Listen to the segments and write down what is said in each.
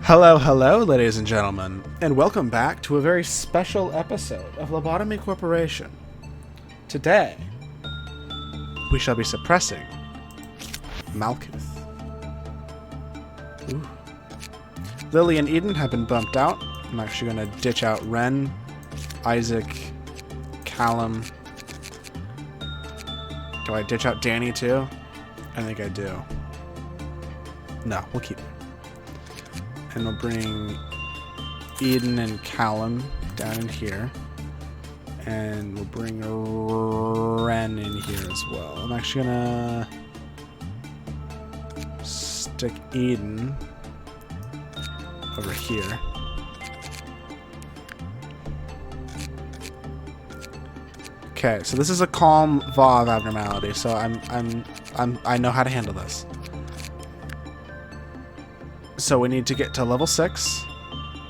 Hello, hello, ladies and gentlemen, and welcome back to a very special episode of Lobotomy Corporation. Today, we shall be suppressing Malkuth. Ooh. Lily and Eden have been bumped out. I'm actually going to ditch out Ren, Isaac, Callum. Do I ditch out Danny too? I think I do. No, we'll keep him. And we'll bring Eden and Callum down in here. And we'll bring Ren in here as well. I'm actually gonna stick Eden over here. Okay, so this is a calm VOV abnormality, so I know how to handle this. So we need to get to level 6.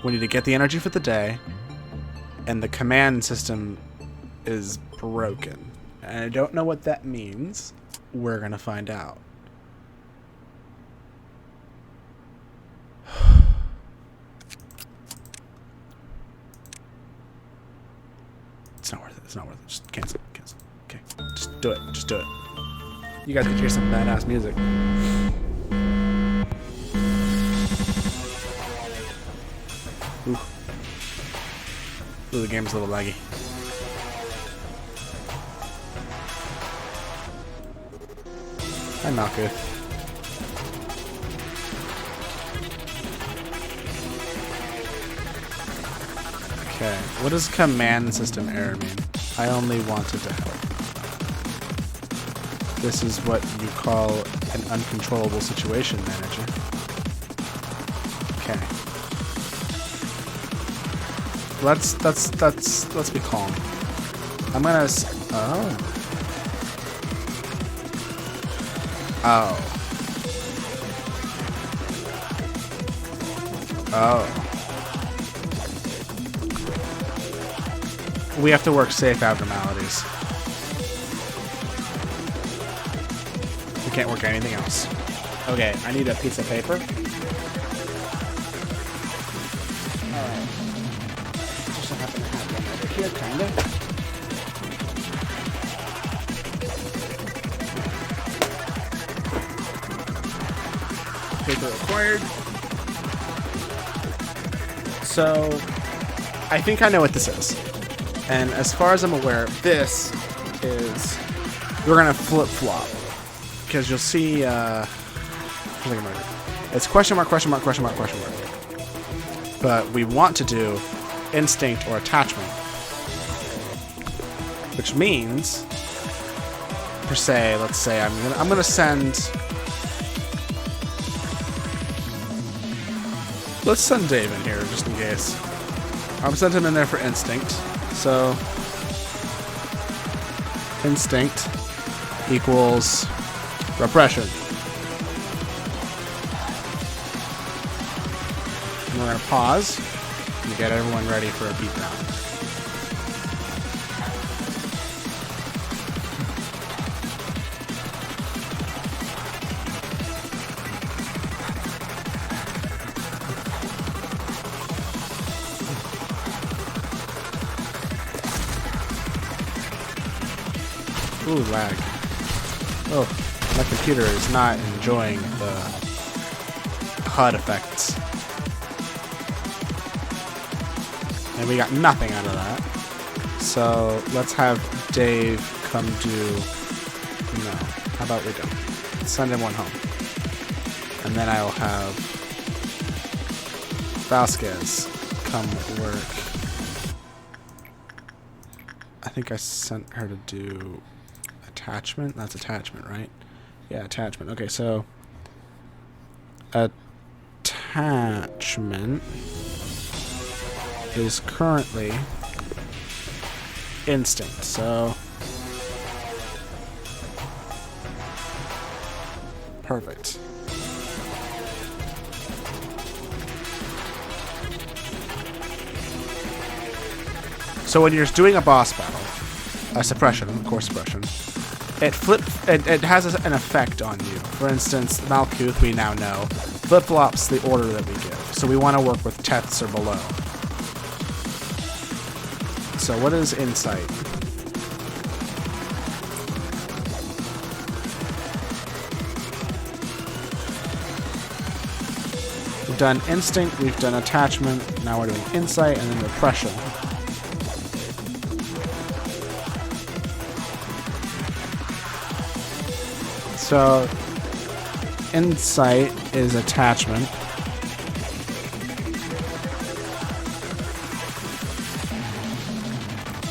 We need to get the energy for the day. And the command system is broken. And I don't know what that means. We're going to find out. It's not worth it. It's not worth it. Just cancel. Cancel. Okay. Just do it. Just do it. You guys can hear some badass music. Ooh. Ooh, the game's a little laggy. Hi, Malkuth. Okay, what does command system error mean? I only wanted to help. This is what you call an uncontrollable situation manager. Okay. Let's be calm. I'm gonna oh. We have to work safe abnormalities. We can't work anything else. Okay, I need a piece of paper. Alright. Just so happen to have one over here, kinda. Paper required. So, I think I know what this is. And as far as I'm aware, this is... We're gonna flip-flop. Because you'll see, it's question mark, question mark, question mark, question mark. But we want to do instinct or attachment. Which means, per se, let's say I'm gonna send... Let's send Dave in here, just in case. I'll send him in there for instinct. So, instinct equals repression. And we're going to pause and get everyone ready for a beatdown. Ooh, lag. Oh, my computer is not enjoying the HUD effects. And we got nothing out of that. So let's have Dave come do... No. How about we don't? Send him one home. And then I'll have Vasquez come work. I think I sent her to do... Attachment? That's attachment, right? Yeah, attachment. Okay, so attachment is currently instinct. So perfect. So when you're doing a boss battle, a suppression, of course, suppression. It has an effect on you. For instance, Malkuth, we now know, flip-flops the order that we give. So we want to work with teths or below. So what is insight? We've done instinct, we've done attachment, now we're doing insight and then repression. So insight is attachment.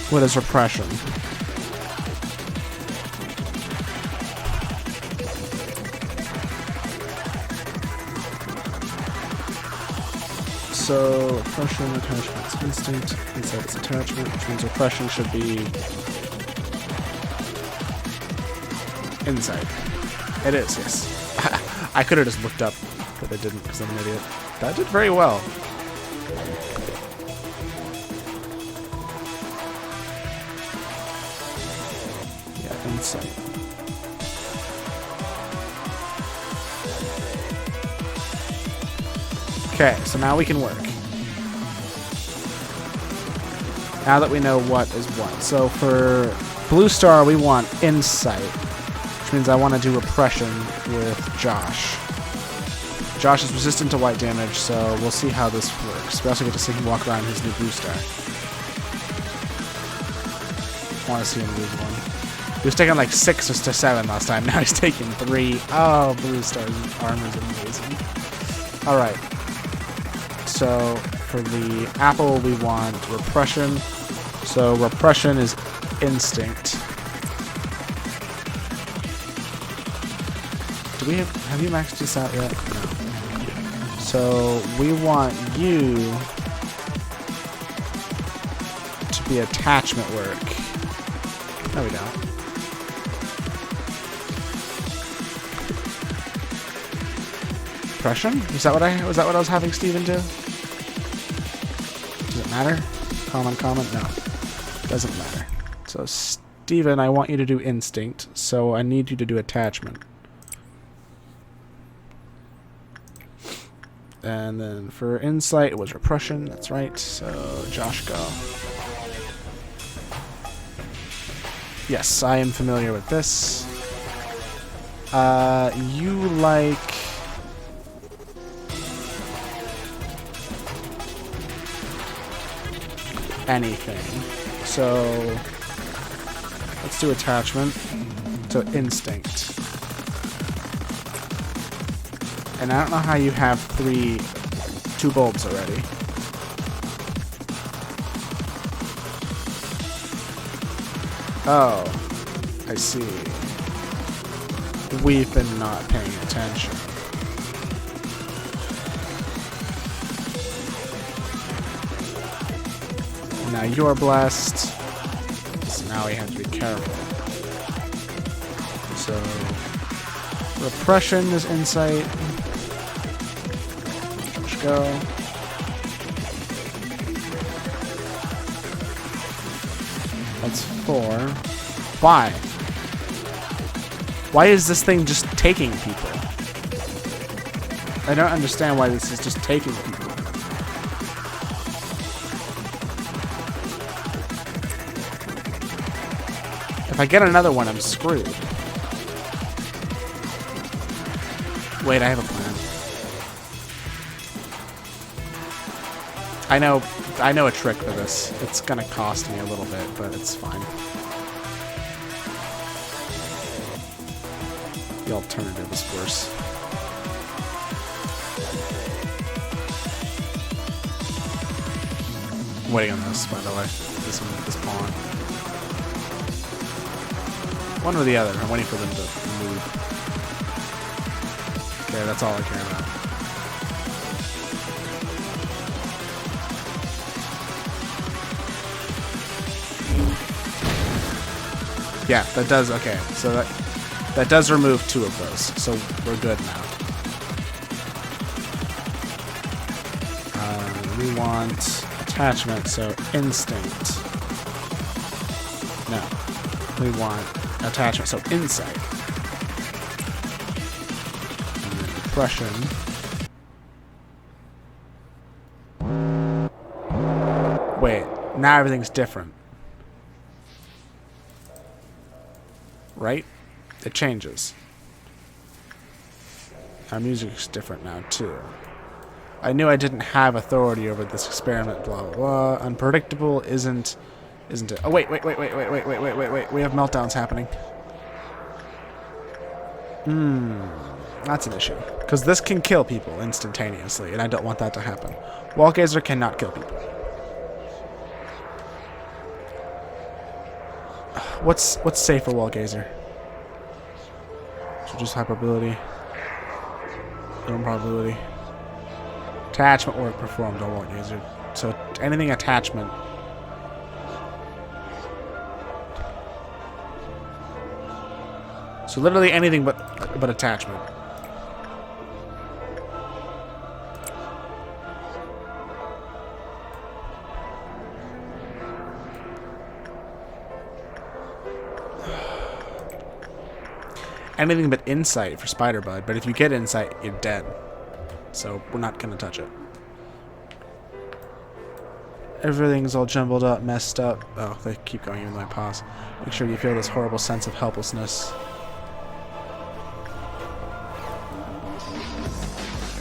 What is repression? So repression, attachment is instinct, insight is attachment, which means repression should be insight. It is, yes. I could have just looked up, but I didn't because I'm an idiot. That did very well. Yeah, insight. Okay, so now we can work. Now that we know what is what. So for Blue Star, we want insight, which means I want to do repression with Josh. Josh is resistant to white damage, so we'll see how this works. We also get to see him walk around his new Blue Star. I want to see him lose one. He was taking like 6 to 7 last time. Now he's taking 3. Oh, Blue Star's armor is amazing. All right. So for the apple, we want repression. So repression is instinct. Do we have you maxed this out yet? No. So we want you to be attachment work. No, we don't. Repression? Was that what I was having Steven do? Does it matter? Common? No. Doesn't matter. So Steven, I want you to do instinct, so I need you to do attachment. And then for insight, it was repression. That's right. So Josh, go. Yes, I am familiar with this. You like... anything. So let's do attachment. So instinct. And I don't know how you have 2 bulbs already. Oh, I see. We've been not paying attention. Now you're blessed. So now we have to be careful. So repression is insight. Let's go. That's 4. Why? Why is this thing just taking people? I don't understand why this is just taking people. If I get another one, I'm screwed. Wait, I have a plan. I know a trick for this. It's gonna cost me a little bit, but it's fine. The alternative is worse. I'm waiting on this, by the way. This one, this pawn. One or the other. I'm waiting for them to move. Okay, that's all I care about. Yeah, that does. Okay, so that does remove 2 of those. So we're good now. We want attachment, so instinct. No, we want attachment, so insight. And then repression. Wait, now everything's different. Right? It changes. Our music's different now, too. I knew I didn't have authority over this experiment, blah, blah, blah. Unpredictable isn't it? Oh, wait. We have meltdowns happening. That's an issue. Because this can kill people instantaneously, and I don't want that to happen. Wall Gazer cannot kill people. What's safe for Wall Gazer? So just hyperability. Improbability. Attachment work performed on Wall Gazer. So anything attachment. So literally anything but attachment. Anything but insight for Spider-Bud, but if you get insight, you're dead. So we're not gonna touch it. Everything's all jumbled up, messed up. Oh, they keep going even though I pause. Make sure you feel this horrible sense of helplessness.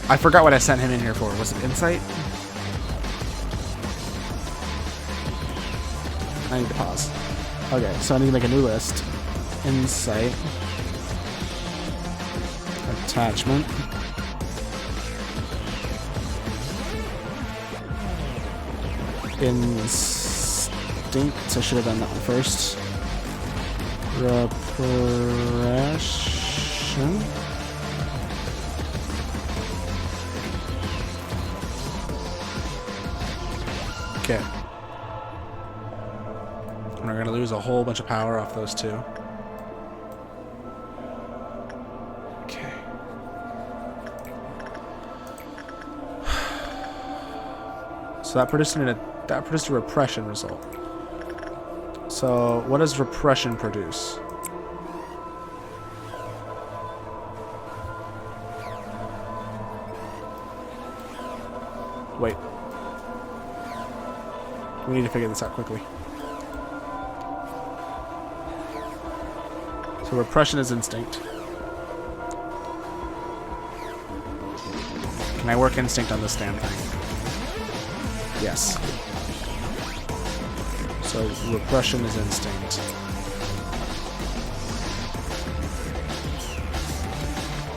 I forgot what I sent him in here for. Was it insight? I need to pause. Okay, so I need to make a new list. Insight. Attachment. Instinct. I should have done that one first. Repression. Okay. And we're going to lose a whole bunch of power off those two. Okay. So that produced a repression result. So what does repression produce? Wait. We need to figure this out quickly. So repression is instinct. Can I work instinct on this damn thing? Yes. So repression is instinct.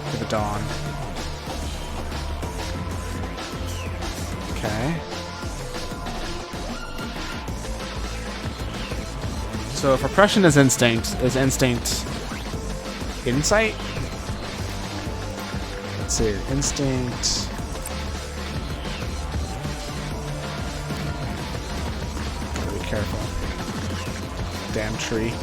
For the dawn. Okay. So if repression is instinct insight? Let's see, instinct. Gotta be careful. Damn tree.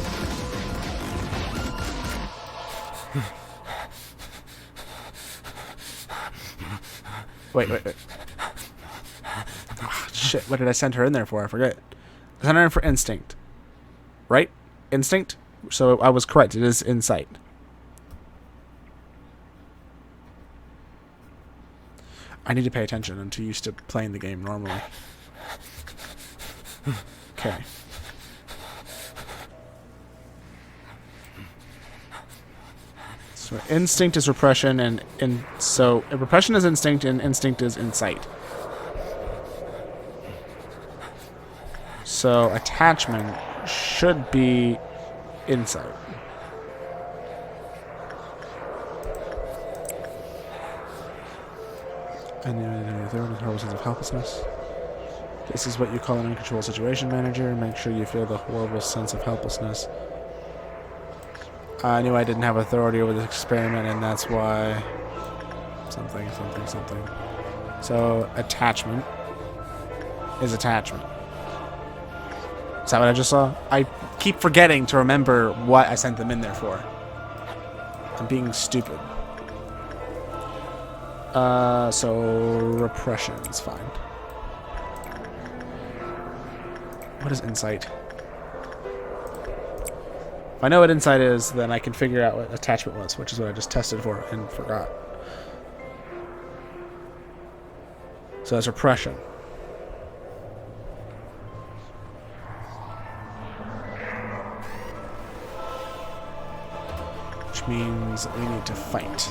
Wait. Oh, shit, what did I send her in there for? I forget. I sent her in for instinct. Right? Instinct? So I was correct. It is insight. I need to pay attention. I'm too used to playing the game normally. Okay. So instinct is repression, and so repression is instinct, and instinct is insight. So attachment should be insight. And the third is horrible sense of helplessness. This is what you call an uncontrolled situation manager. Make sure you feel the horrible sense of helplessness. I knew I didn't have authority over this experiment, and that's why something. So attachment is attachment. Is that what I just saw? I keep forgetting to remember what I sent them in there for. I'm being stupid. So repression is fine. What is insight? If I know what insight is, then I can figure out what attachment was, which is what I just tested for and forgot. So that's repression. which means we need to fight.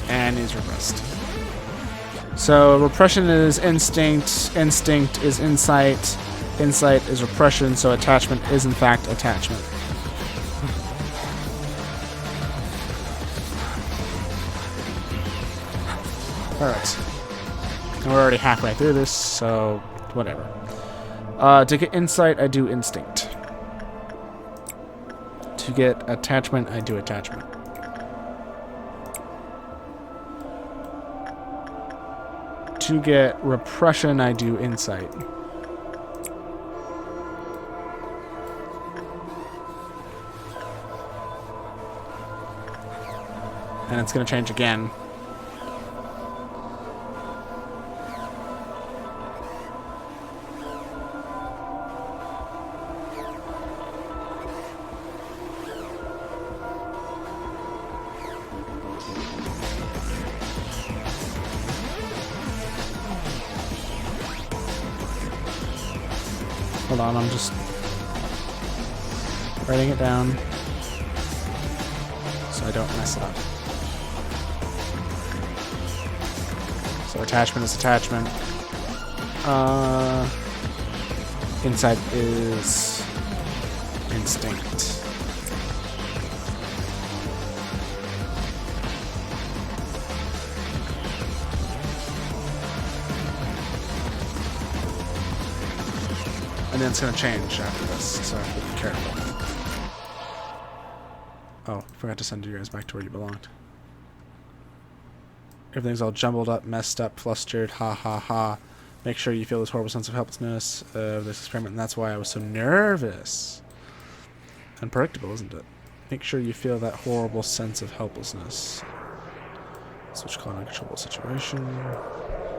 And is repressed. So repression is instinct, instinct is insight, insight is repression, so attachment is in fact attachment. Alright. We're already halfway through this, so whatever. To get insight, I do instinct. To get attachment, I do attachment. To get repression, I do insight. And it's going to change again. Hold on, I'm just writing it down so I don't mess it up. So attachment is attachment. Insight is instinct. And then it's going to change after this, so I have to be careful. Oh, forgot to send you guys back to where you belonged. Everything's all jumbled up, messed up, flustered, ha ha ha. Make sure you feel this horrible sense of helplessness of this experiment, and that's why I was so nervous. Unpredictable, isn't it? Make sure you feel that horrible sense of helplessness. Switch call an uncontrollable situation.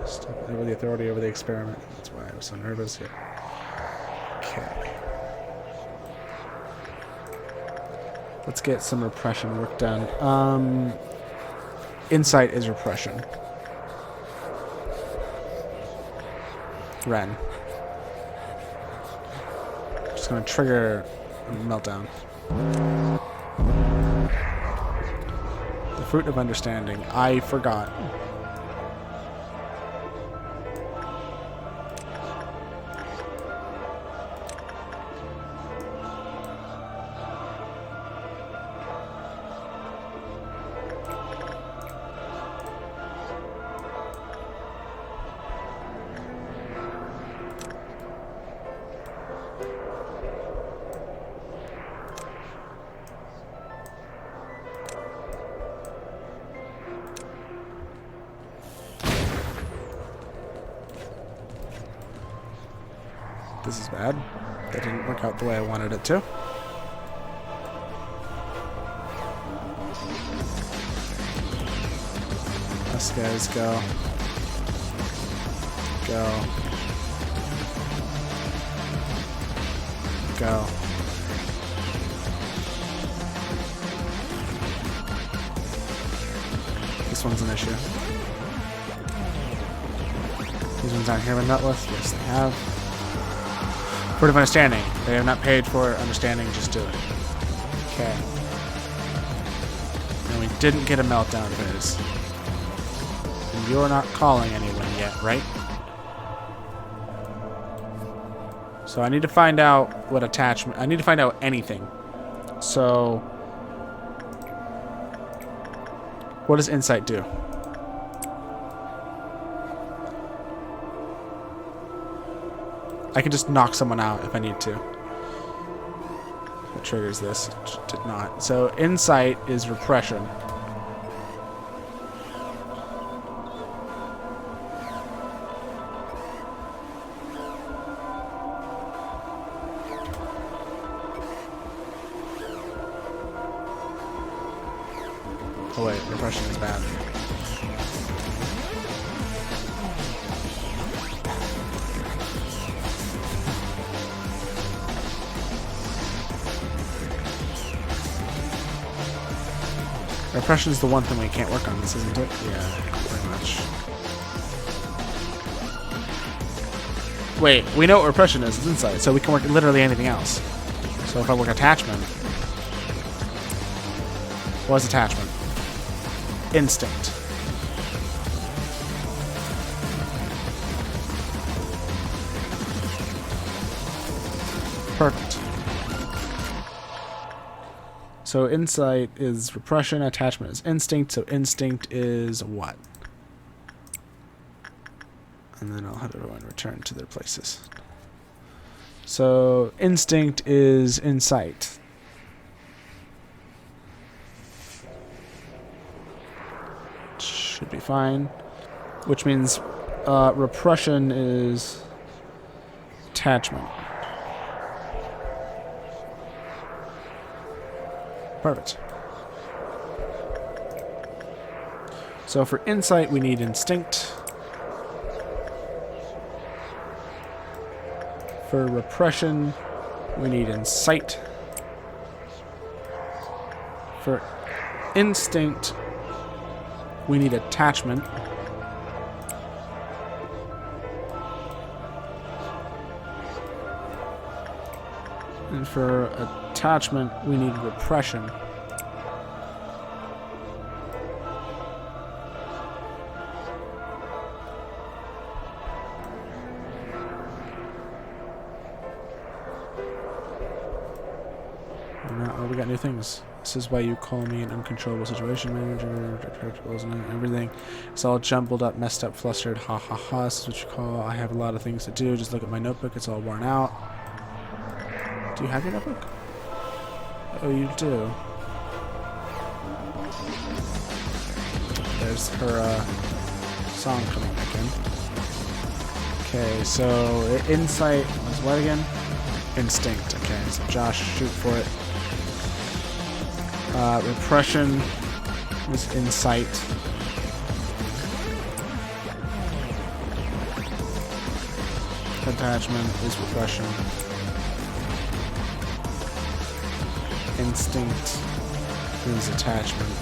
Step over the authority over the experiment. That's why I was so nervous here. Okay. Let's get some repression work done. Insight is repression. Ren. Just gonna trigger a meltdown. The fruit of understanding. I forgot. This is bad. That didn't work out the way I wanted it to. Us guys, go. Go. Go. This one's an issue. These ones aren't here been dealt with? Yes, they have. Fruit of understanding. They have not paid for understanding, just do it. Okay. And we didn't get a meltdown phase. And you're not calling anyone yet, right? So I need to find out what attachment... I need to find out anything. So... what does insight do? I can just knock someone out if I need to. It triggers this. It did not. So insight is repression. Oh wait, repression is bad. Repression is the one thing we can't work on this, isn't it? Yeah, pretty much. Wait, we know what repression is. It's insight, so we can work literally anything else. So if I work attachment... What is attachment? Instinct. Perfect. So insight is repression, attachment is instinct, so instinct is what? And then I'll have everyone return to their places. So instinct is insight. Should be fine. Which means repression is attachment. Perfect. So for insight, we need instinct. For repression, we need insight. For instinct, we need attachment. And for attachment, we need repression. Oh, we got new things. This is why you call me an uncontrollable situation manager, and everything. It's all jumbled up, messed up, flustered. Ha ha ha. This is what you call. I have a lot of things to do. Just look at my notebook. It's all worn out. Do you have your notebook? Oh, you do. There's her song coming back in. Okay, so insight was what again? Instinct. Okay, so Josh, shoot for it. Repression is insight. Attachment is repression. Instinct is attachment.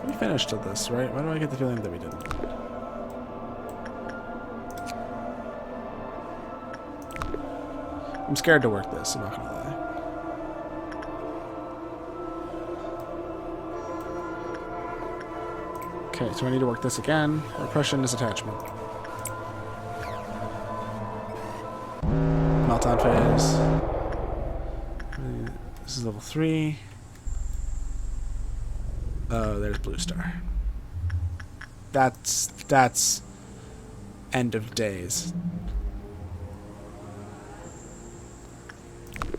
We finished with this, right? Why do I get the feeling that we didn't? I'm scared to work this, I'm not gonna lie. Okay, so I need to work this again. Repression is attachment. Meltdown phase. This is level 3. Oh, there's Blue Star. That's end of days.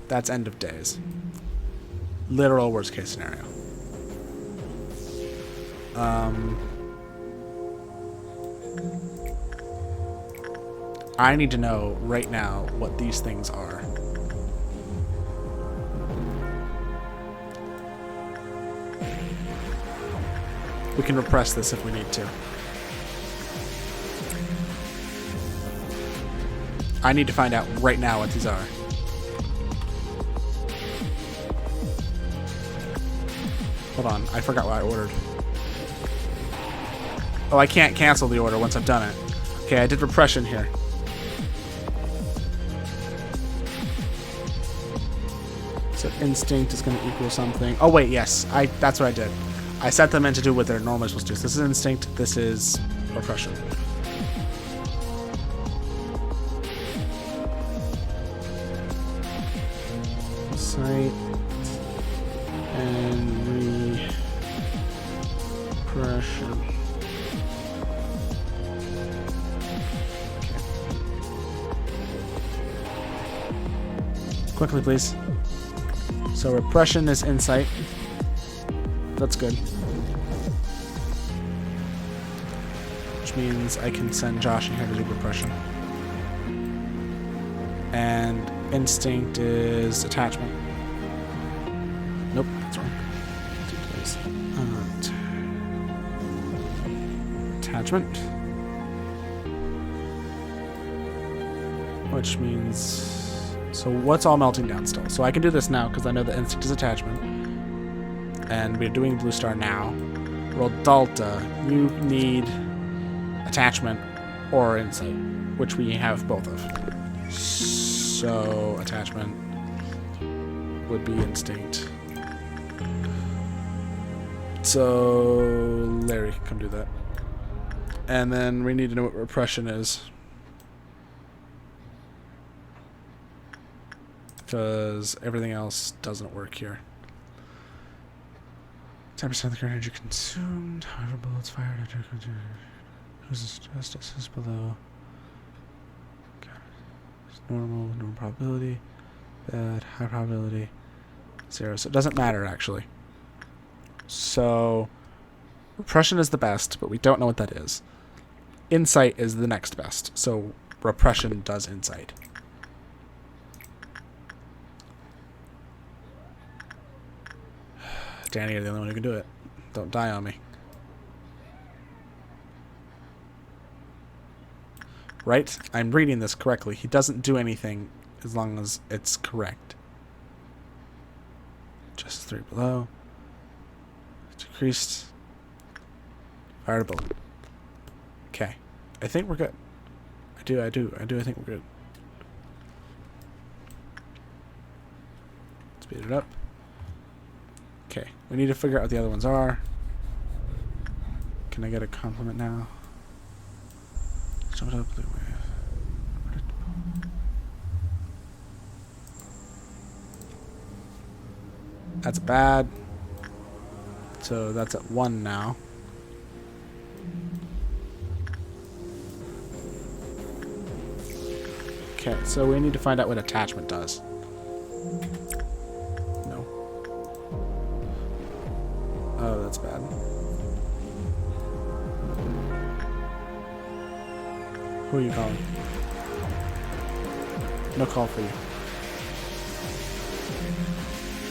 That's end of days. Literal worst case scenario. I need to know right now what these things are. We can repress this if we need to. I need to find out right now what these are. Hold on, I forgot what I ordered. Oh, I can't cancel the order once I've done it. Okay, I did repression here. So instinct is going to equal something. Oh wait, yes, that's what I did. I set them in to do what they're normally supposed to do. So this is instinct, this is repression. Sight and repression. Okay. Quickly, please. So repression is insight. That's good. Which means I can send Josh in here to do repression. And instinct is attachment. Nope, that's wrong. Attachment. which means... So what's all melting down still? So I can do this now because I know the instinct is attachment. And we're doing blue star now. Roll delta. You need attachment or insight, which we have both of. So attachment would be instinct. So Larry can come do that. And then we need to know what repression is. Because everything else doesn't work here. 10% of the current energy consumed. However, bullets fired after whose justice is below. Okay. It's normal probability. Bad, high probability. 0. So it doesn't matter actually. So repression is the best, but we don't know what that is. Insight is the next best. So repression does insight. Danny, you're the only one who can do it. Don't die on me. Right? I'm reading this correctly. He doesn't do anything as long as it's correct. Just 3 below. Decreased. Fired a bullet. Okay. I think we're good. I think we're good. Speed it up. Okay, we need to figure out what the other ones are. Can I get a compliment now? Jump it up. That's bad. So that's at 1 now. Okay, so we need to find out what attachment does. Oh, that's bad. Who are you calling? No call for you.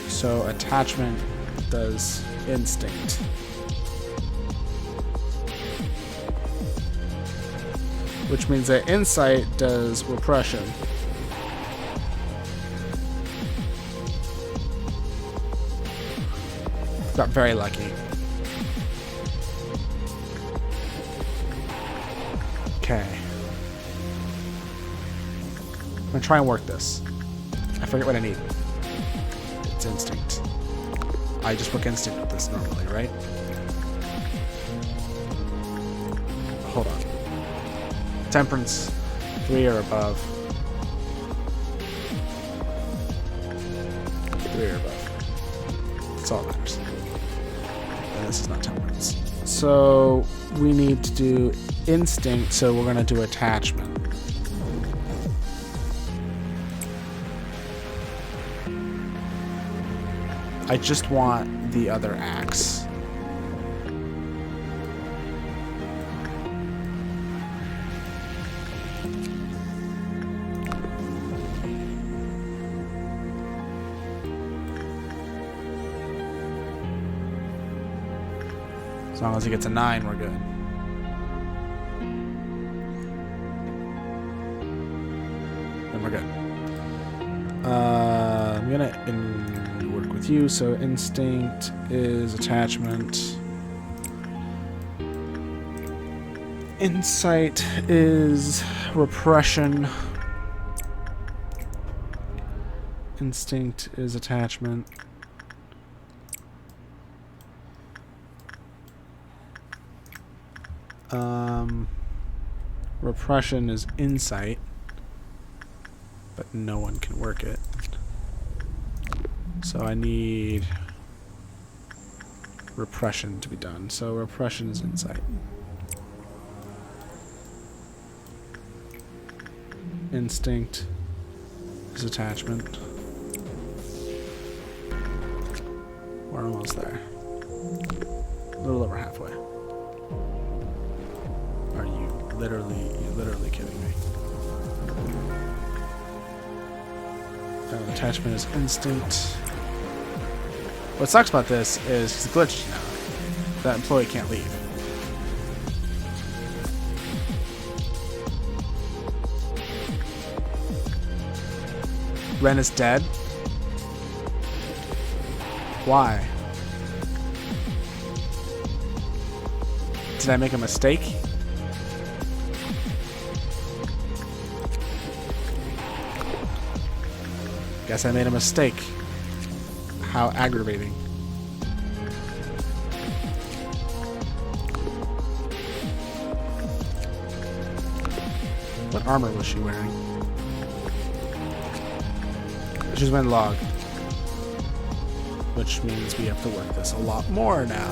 So attachment does instinct. Which means that insight does repression. Got very lucky. Okay. I'm gonna try and work this. I forget what I need. It's instinct. I just work instinct with this normally, right? Hold on. Temperance, 3 or above. 3 or above. That's all that matters. And this is not temperance. So we need to do instinct, so we're going to do attachment. I just want the other axe. As long as he gets a 9, we're good. Then we're good. I'm gonna work with you. So instinct is attachment. Insight is repression. Instinct is attachment. Repression is insight, but no one can work it. So I need repression to be done. So repression is insight. Instinct is attachment. We're almost there. A little over halfway. Are you literally kidding me? Attachment is instinct. What sucks about this is he's glitched now. That employee can't leave. Ren is dead? Why? Did I make a mistake? Guess I made a mistake. How aggravating. What armor was she wearing? She's wearing log. Which means we have to work this a lot more now.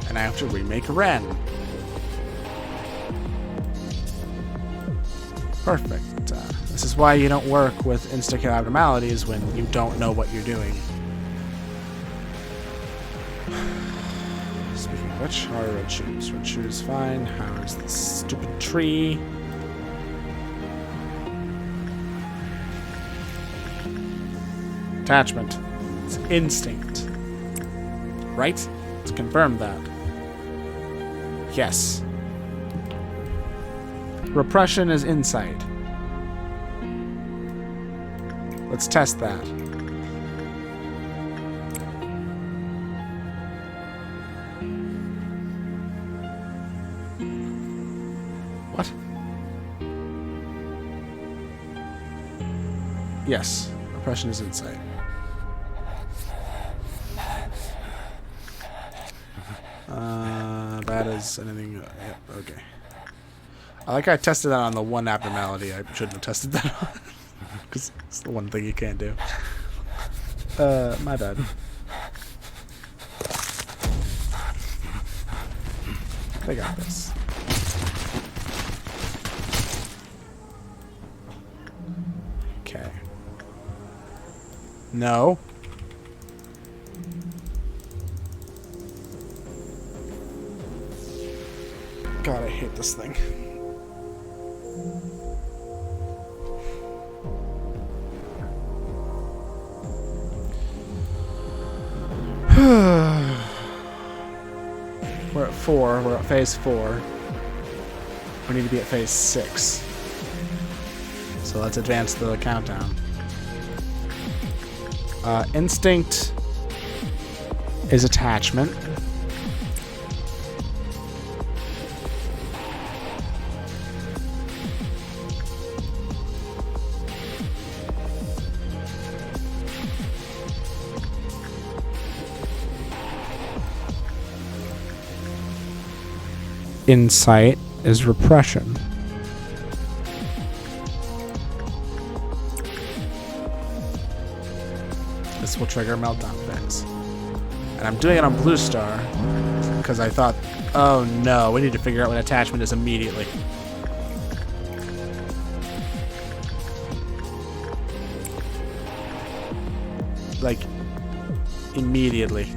And I have to remake Ren. Perfect. This is why you don't work with insta-kill abnormalities when you don't know what you're doing. Speaking of which, how are red shoes? Red shoes, fine. How is this stupid tree? Attachment. It's instinct. Right? Let's confirm that. Yes. Repression is insight. Let's test that. What? Yes. Repression is insight. Bad as anything. Yep, okay. I like I tested that on the one abnormality I shouldn't have tested that on. Because it's the one thing you can't do. My bad. They got this. Okay. No. God, I hate this thing. We're at 4. We're at phase 4. We need to be at phase 6. So let's advance the countdown. Instinct is attachment. Insight is repression. This will trigger meltdown phase. And I'm doing it on Blue Star because I thought, oh no, we need to figure out what attachment is immediately. Like, immediately.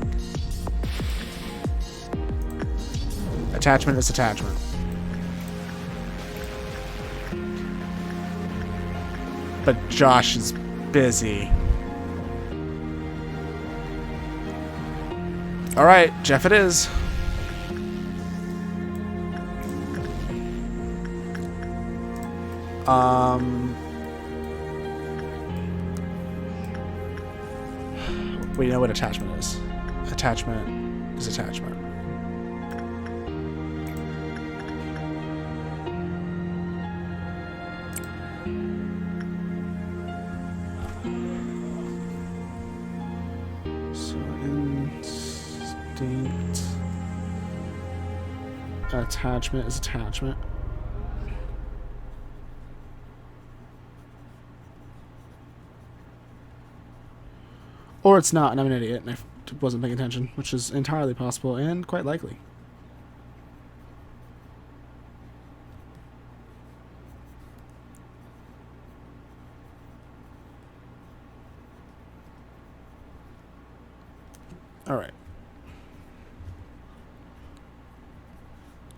Attachment is attachment. But Josh is busy. Alright, Jeff it is. We know what attachment is. Attachment is attachment. So instinct. Attachment is attachment. Or it's not, and I'm an idiot, and I wasn't paying attention, which is entirely possible and quite likely. All right.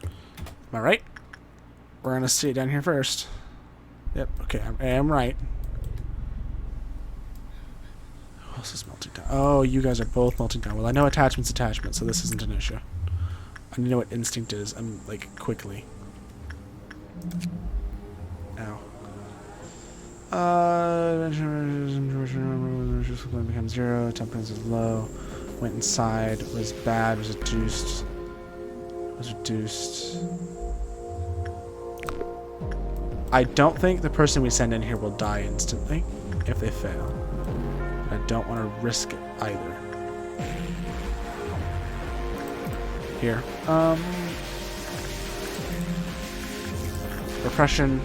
Am I right? We're gonna see it down here first. Yep. Okay, I am right. Who else is melting down? Oh, you guys are both melting down. Well, I know attachment's attachment, so this isn't an issue. I need to know what instinct is. I'm like quickly. Ow. Becomes 0. Temperance is low. Went inside. Was bad. Was reduced. I don't think the person we send in here will die instantly if they fail. I don't want to risk it either. Here. Repression.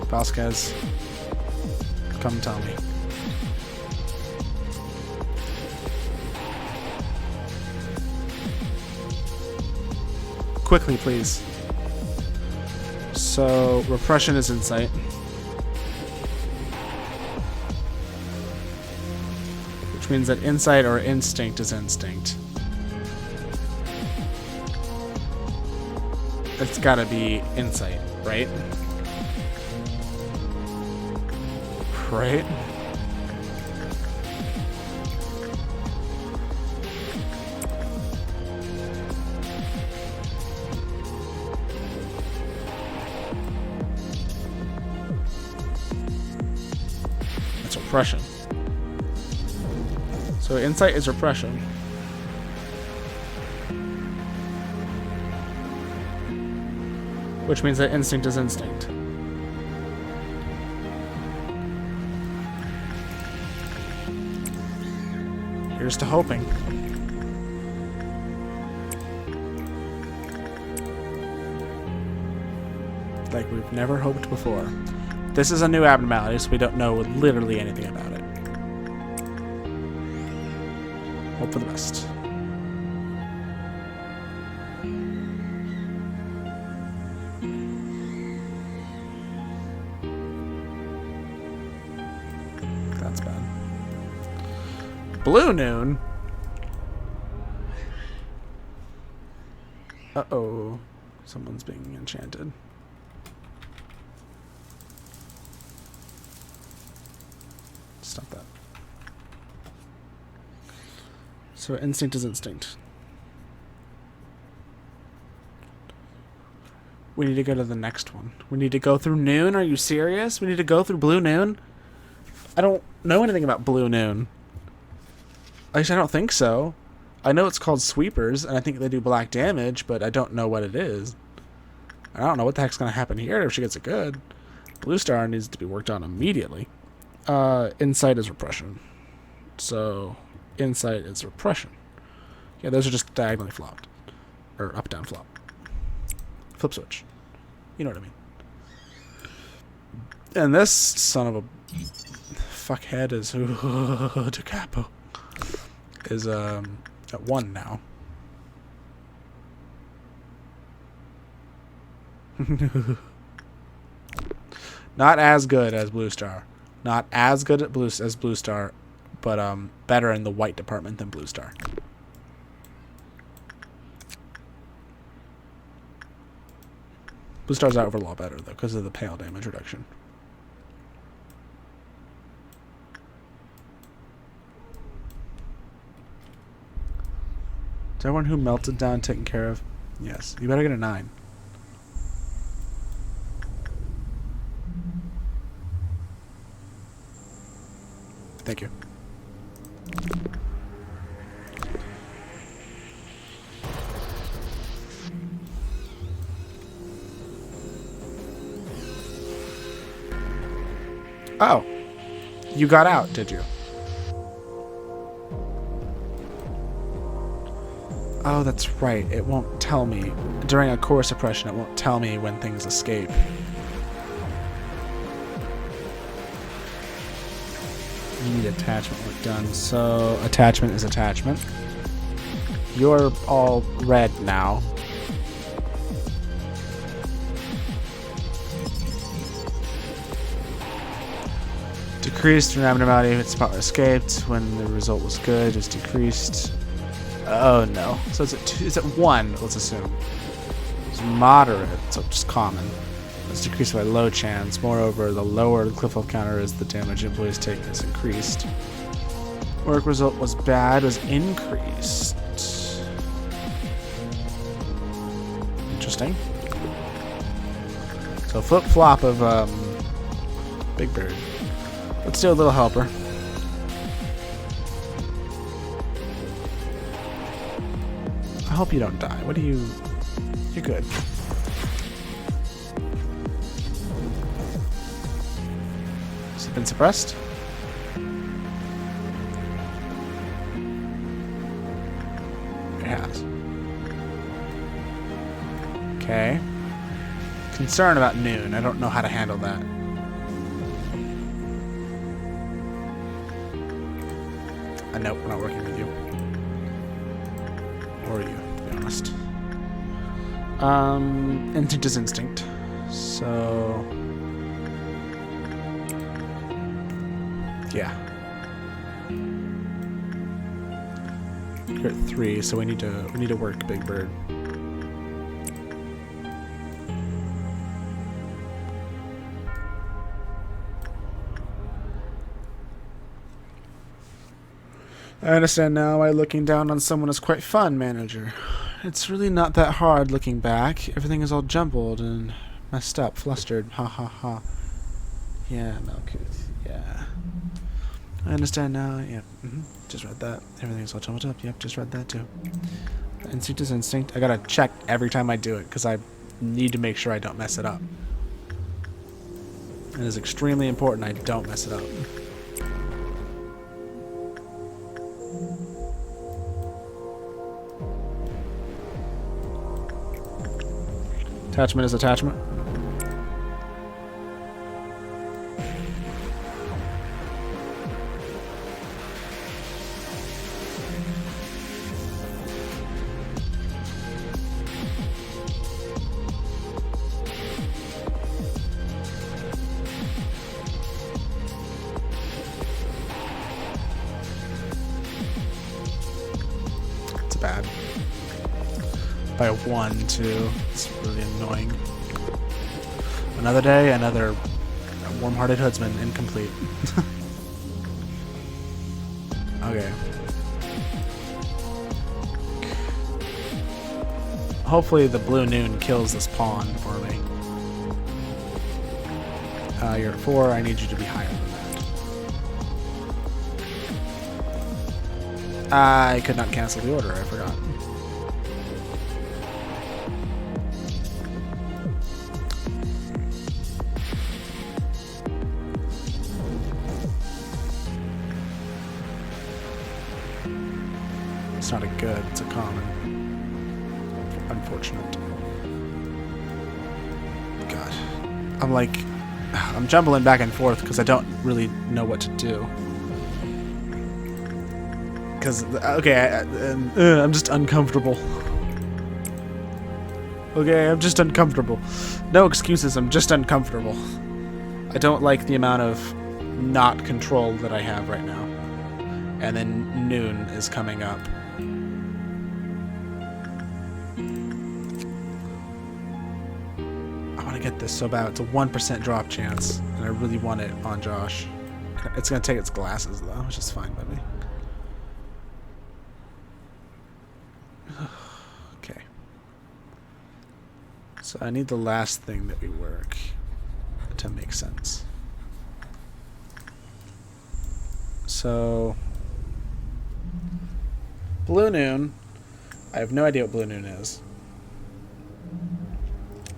Vasquez. Come tell me. Quickly, please. So, repression is insight. Which means that insight or instinct is instinct. It's gotta be insight, right? Right? That's repression. So insight is repression. Which means that instinct is instinct. Here's to hoping. Like we've never hoped before. This is a new abnormality, so we don't know literally anything about it. Hope for the best. That's bad. Blue Noon? Uh-oh. Someone's being enchanted. Stop that. So instinct is instinct. We need to go to the next one. We need to go through Noon? Are you serious? We need to go through Blue Noon? I don't know anything about Blue Noon. At least I don't think so. I know it's called Sweepers, and I think they do black damage, but I don't know what it is. I don't know what the heck's going to happen here if she gets it good. Blue Star needs to be worked on immediately. Insight is repression. So, insight is repression. Yeah, those are just diagonally flopped. Or up, down, flop. Flip switch. You know what I mean. And this son of a fuckhead is to capo. Is at 1 now. Not as good as Blue Star. Not as good at as Blue Star, but better in the white department than Blue Star. Blue Star's out over a lot better though because of the pale damage reduction. Is everyone who melted down taken care of? Yes. You better get a 9. Thank you. Oh. You got out, did you? Oh, that's right. It won't tell me. During a core suppression, it won't tell me when things escape. You need attachment work done. So, attachment is attachment. You're all red now. Decreased when abnormality if its spot escaped. When the result was good, it's decreased. Oh no. So it's at 2, it's at 1, let's assume. It's moderate, so just common. It's decreased by low chance. Moreover, the lower the cliff level counter is, the damage employees take is increased. Work result was bad, was increased. Interesting. So So flip-flop of Big Bird. Let's do a little helper. I hope you don't die. What do you... You're good. Has it been suppressed? It has. Okay. Concern about noon. I don't know how to handle that. Nope, we're not working with you. Or you, to be honest. Instinct is instinct. So... yeah. You're at 3, so we need to work Big Bird. I understand now why looking down on someone is quite fun, manager. It's really not that hard looking back. Everything is all jumbled and messed up, flustered. Ha ha ha. Yeah, Malkuth. Yeah. I understand now. Yep. Just read that. Everything's all jumbled up. Yep, just read that too. Instinct is instinct. I gotta check every time I do it because I need to make sure I don't mess it up. It is extremely important I don't mess it up. Attachment is attachment. It's bad. By 1, too. It's really annoying. Another day, another warm-hearted hoodsman, incomplete. Okay. Hopefully the blue noon kills this pawn for me. You're at 4, I need you to be higher than that. I could not cancel the order, I forgot. It's not a good, it's a common. Unfortunate. God. I'm jumbling back and forth because I don't really know what to do. Because, okay, I'm just uncomfortable. Okay, I'm just uncomfortable. No excuses, I'm just uncomfortable. I don't like the amount of not control that I have right now. And then noon is coming up. Get this so bad. It's a 1% drop chance, and I really want it on Josh. It's gonna take its glasses though, which is fine by me. Okay. So I need the last thing that we work to make sense. So Blue Noon. I have no idea what Blue Noon is.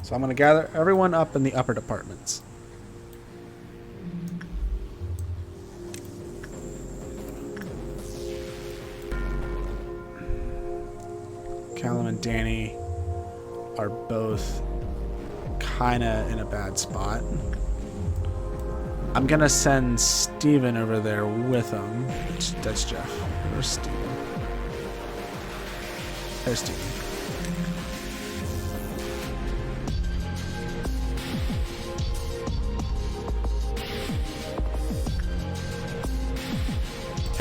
So I'm going to gather everyone up in the upper departments. Callum and Danny are both kind of in a bad spot. I'm going to send Steven over there with them. That's Jeff. Where's Steven? There's Steven.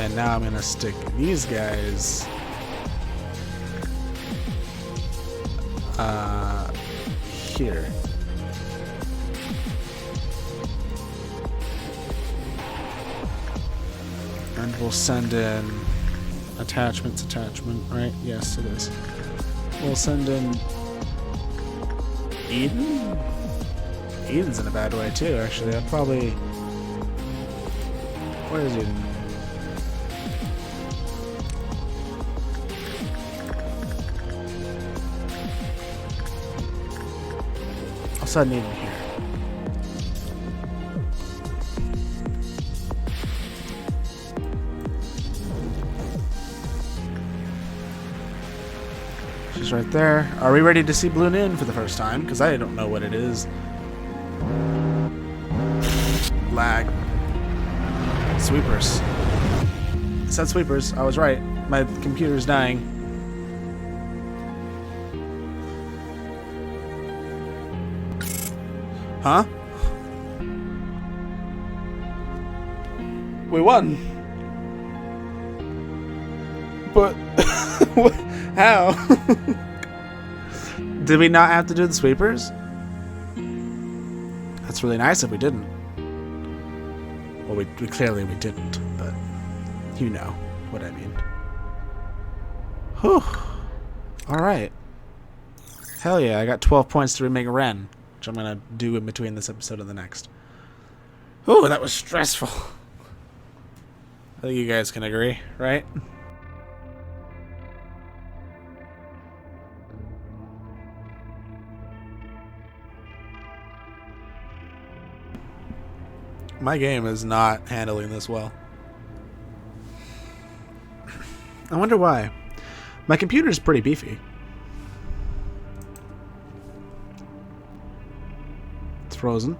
And now I'm gonna stick these guys here. And we'll send in attachment, right? Yes, it is. We'll send in Eden? Eden's in a bad way too, actually. I'd probably... Where is Eden? I'll send Eden here. She's right there. Are we ready to see Blue Noon for the first time? Because I don't know what it is. Lag. Sweepers. It said sweepers. I was right. My computer's dying. Huh? We won. But how? Did we not have to do the sweepers? That's really nice if we didn't. Well, we clearly we didn't, but you know what I mean. Whew. Alright. Hell yeah, I got 12 points to remake Ren, which I'm gonna do in between this episode and the next. Ooh, that was stressful. I think you guys can agree, right? My game is not handling this well. I wonder why. My computer's pretty beefy. It's frozen.